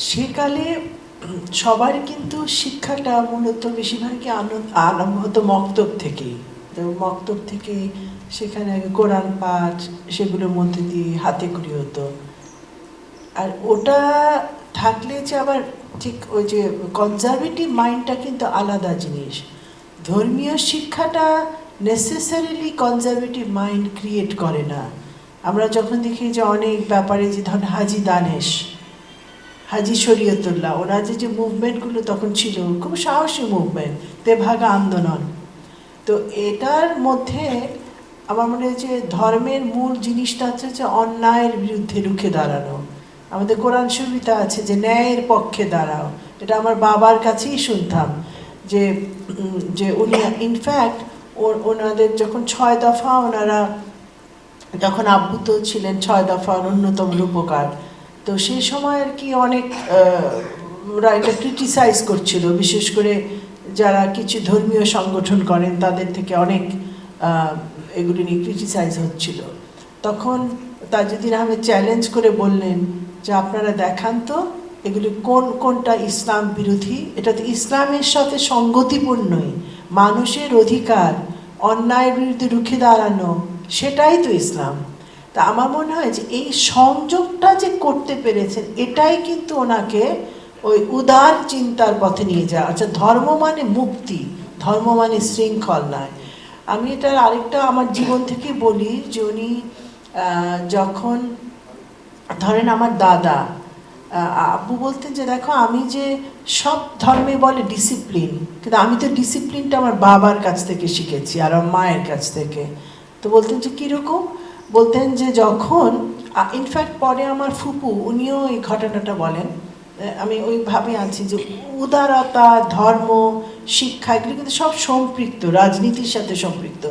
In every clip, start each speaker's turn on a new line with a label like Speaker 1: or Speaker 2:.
Speaker 1: সেকালে সবার কিন্তু শিক্ষাটা মূলত বেশিরভাগই আরম্ভ হতো মক্তব থেকেই। তো মক্তব থেকে সেখানে আগে কোরআন পাঠ, সেগুলোর মধ্যে দিয়ে হাতে করি হতো। আর ওটা থাকলে যে আবার ঠিক ওই যে কনজারভেটিভ মাইন্ডটা কিন্তু আলাদা জিনিস। ধর্মীয় শিক্ষাটা নেসেসারিলি কনজারভেটিভ মাইন্ড ক্রিয়েট করে না। আমরা যখন দেখি যে অনেক ব্যাপারে, যে ধরেন হাজি দানেশ, হাজি শরীয়তুল্লাহ, ওরা যে মুভমেন্টগুলো তখন ছিল, খুব সাহসী মুভমেন্ট, তেভাগা আন্দোলন। তো এটার মধ্যে আমার মনে হয় যে ধর্মের মূল জিনিসটা হচ্ছে যে অন্যায়ের বিরুদ্ধে রুখে দাঁড়ানো। আমাদের কোরআন শরীফে আছে যে ন্যায়ের পক্ষে দাঁড়াও। এটা আমার বাবার কাছেই শুনতাম যে যে উনি ইনফ্যাক্ট ওনাদের যখন 6 দফা, ওনারা যখন আবৃত ছিলেন 6 দফার অন্যতম রূপকার, তো সেই সময় আর কি অনেক ওরা এটা ক্রিটিসাইজ করছিল, বিশেষ করে যারা কিছু ধর্মীয় সংগঠন করেন তাদের থেকে অনেক এগুলি নিয়ে ক্রিটিসাইজ হচ্ছিল। তখন তাজউদ্দিন আহমেদ চ্যালেঞ্জ করে বললেন যে আপনারা দেখান তো এগুলি কোনটা ইসলাম বিরোধী। এটা তো ইসলামের সাথে সঙ্গতিপূর্ণই। মানুষের অধিকার, অন্যায়ের বিরুদ্ধে রুখে দাঁড়ানো, সেটাই তো ইসলাম। তা আমার মনে হয় যে এই সংযোগটা যে করতে পেরেছেন, এটাই কিন্তু ওনাকে ওই উদার চিন্তার পথে নিয়ে যাওয়া। আচ্ছা, ধর্ম মানে মুক্তি, ধর্ম মানে শৃঙ্খল নয়। আমি এটার আরেকটা আমার জীবন থেকে বলি যে উনি যখন ধরেন আমার দাদা, আব্বু বলতেন যে দেখো আমি যে সব ধর্মে বলে ডিসিপ্লিন, কিন্তু আমি তো ডিসিপ্লিনটা আমার বাবার কাছ থেকে শিখেছি আর আমার মায়ের কাছ থেকে। তো বলতেন যে কীরকম, বলতেন যে যখন ইনফ্যাক্ট পরে আমার ফুপু উনিও এই ঘটনাটা বলেন, আমি ওইভাবে আছি যে উদারতা, ধর্ম, শিক্ষা এগুলো কিন্তু সব সম্পৃক্ত, রাজনীতির সাথে সম্পৃক্ত।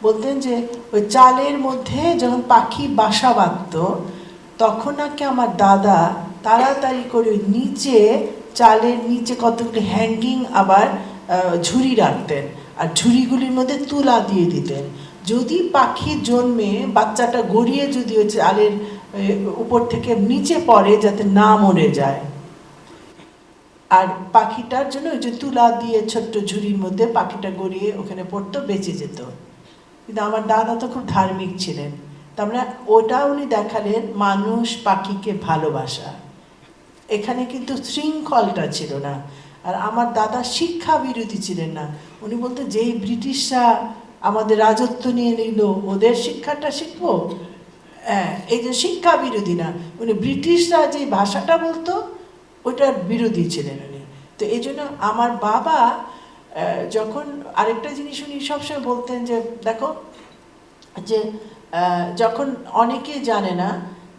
Speaker 1: বলতেন যে ওই চালের মধ্যে যখন পাখি বাসা বাঁধত, তখন নাকি আমার দাদা তাড়াতাড়ি করে নিচে, চালের নিচে কতগুলি হ্যাঙ্গিং আবার ঝুড়ি রাখতেন, আর ঝুড়িগুলির মধ্যে তুলা দিয়ে দিতেন। যদি পাখি জন্মে বাচ্চাটা গড়িয়ে যদি ওই চালের উপর থেকে নিচে পড়ে যাতে না মরে যায়, আর পাখিটার জন্য ওই যে তুলা দিয়ে ছোট্ট ঝুড়ির মধ্যে পাখিটা গড়িয়ে ওখানে পড়তো, বেঁচে যেত। কিন্তু আমার দাদা তো খুব ধার্মিক ছিলেন, তার মানে ওটা উনি দেখালেন মানুষ পাখিকে ভালোবাসা। এখানে কিন্তু শৃঙ্খলটা ছিল না। আর আমার দাদা শিক্ষা বিরোধী ছিলেন না। উনি বলতেন যেই ব্রিটিশরা আমাদের রাজত্ব নিয়ে নিল, ওদের শিক্ষাটা শিখবো। হ্যাঁ, এই যে শিক্ষা বিরোধী না, উনি ব্রিটিশরা যে ভাষাটা বলতো ওইটার বিরোধী ছিলেন উনি। তো এই জন্য আমার বাবা যখন আরেকটা জিনিস উনি সবসময় বলতেন যে দেখো, যে যখন অনেকে জানে না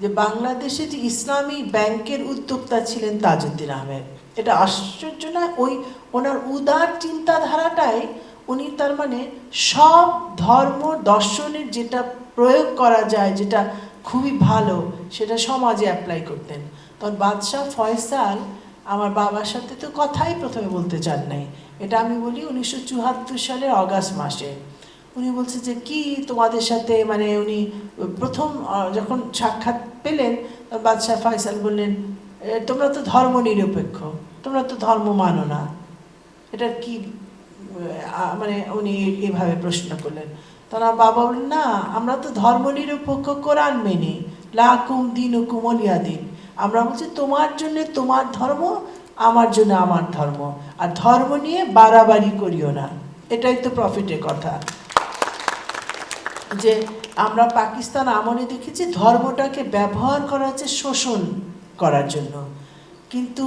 Speaker 1: যে বাংলাদেশে যে ইসলামী ব্যাংকের উদ্যোক্তা ছিলেন তাজউদ্দিন আহমেদ। এটা আশ্চর্য না? ওই ওনার উদার চিন্তাধারাটাই উনি তার মানে সব ধর্ম দর্শনের যেটা প্রয়োগ করা যায়, যেটা খুবই ভালো, সেটা সমাজে অ্যাপ্লাই করতেন। তখন বাদশাহ ফয়সাল আমার বাবার সাথে তো কথাই প্রথমে বলতে চান নাই। এটা আমি বলি 1974 সালের অগাস্ট মাসে। উনি বলছে যে কি তোমাদের সাথে, মানে উনি প্রথম যখন সাক্ষাৎ পেলেন, বাদশাহ ফয়সাল বললেন তোমরা তো ধর্ম নিরপেক্ষ, তোমরা তো ধর্ম মানো না, এটা কি মানে উনি এভাবে প্রশ্ন করলেন। তখন বাবা বললেন না, আমরা তো ধর্ম নিরপেক্ষ, কোরআন মেনে, লাকুম দিনুকুম ওলিয়া দিন। আমরা বলছি তোমার জন্য তোমার ধর্ম, আমার জন্য আমার ধর্ম, আর ধর্ম নিয়ে বাড়াবাড়ি করিও না। এটাই তো প্রফিটের কথা। যে আমরা পাকিস্তান আমলে দেখেছি ধর্মটাকে ব্যবহার করা হচ্ছে শোষণ করার জন্য, কিন্তু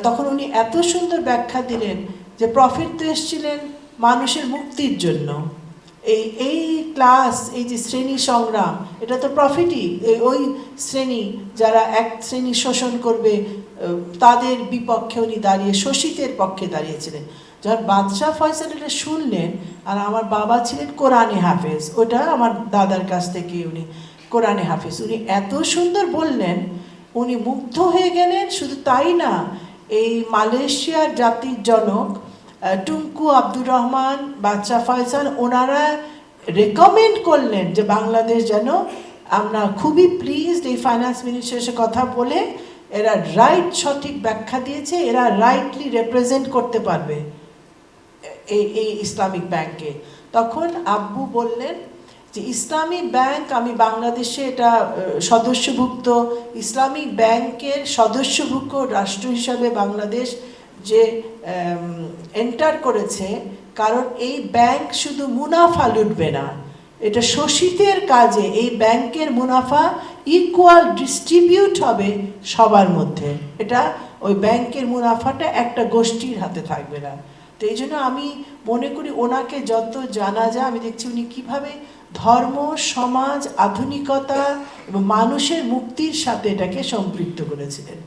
Speaker 1: তখন উনি এত সুন্দর ব্যাখ্যা দিলেন যে প্রফিট তো এসেছিলেন মানুষের মুক্তির জন্য। এই ক্লাস, এই যে শ্রেণী সংগ্রাম, এটা তো প্রফিটই। ওই শ্রেণী যারা এক শ্রেণী শোষণ করবে তাদের বিপক্ষে উনি দাঁড়িয়ে শোষিতের পক্ষে দাঁড়িয়েছিলেন। যখন বাদশাহ ফয়সাল এটা শুনলেন, আর আমার বাবা ছিলেন কোরআনে হাফেজ, ওটা আমার দাদার কাছ থেকে উনি কোরআনে হাফেজ, উনি এত সুন্দর বললেন, উনি মুগ্ধ হয়ে গেলেন। শুধু তাই না, এই মালয়েশিয়ার জাতির জনক টুঙ্কু আব্দুর রহমান, বাদশাহ ফয়সাল, ওনারা রেকমেন্ড করলেন যে বাংলাদেশ যেন, আমরা খুবই প্লিজড এই ফাইন্যান্স মিনিস্টারের সাথে কথা বলে এরা রাইট সঠিক ব্যাখ্যা দিয়েছে, এরা রাইটলি রিপ্রেজেন্ট করতে পারবে এই ইসলামিক ব্যাংকে। তখন আব্বু বললেন যে ইসলামী ব্যাংক, আমি বাংলাদেশে এটা সদস্যভুক্ত, ইসলামিক ব্যাংকের সদস্যভুক্ত রাষ্ট্র হিসাবে বাংলাদেশ যে এন্টার করেছে, কারণ এই ব্যাংক শুধু মুনাফা লুটবে না, এটা শোষিতের কাজে এই ব্যাংকের মুনাফা ইকুয়াল ডিস্ট্রিবিউট হবে সবার মধ্যে, এটা ওই ব্যাংকের মুনাফাটা একটা গোষ্ঠীর হাতে থাকবে না। তো এই জন্য আমি মনে করি ওনাকে যত জানা যায়, আমি দেখছি উনি কীভাবে ধর্ম, সমাজ, আধুনিকতা এবং মানুষের মুক্তির সাথে এটাকে সম্পৃক্ত করেছিলেন।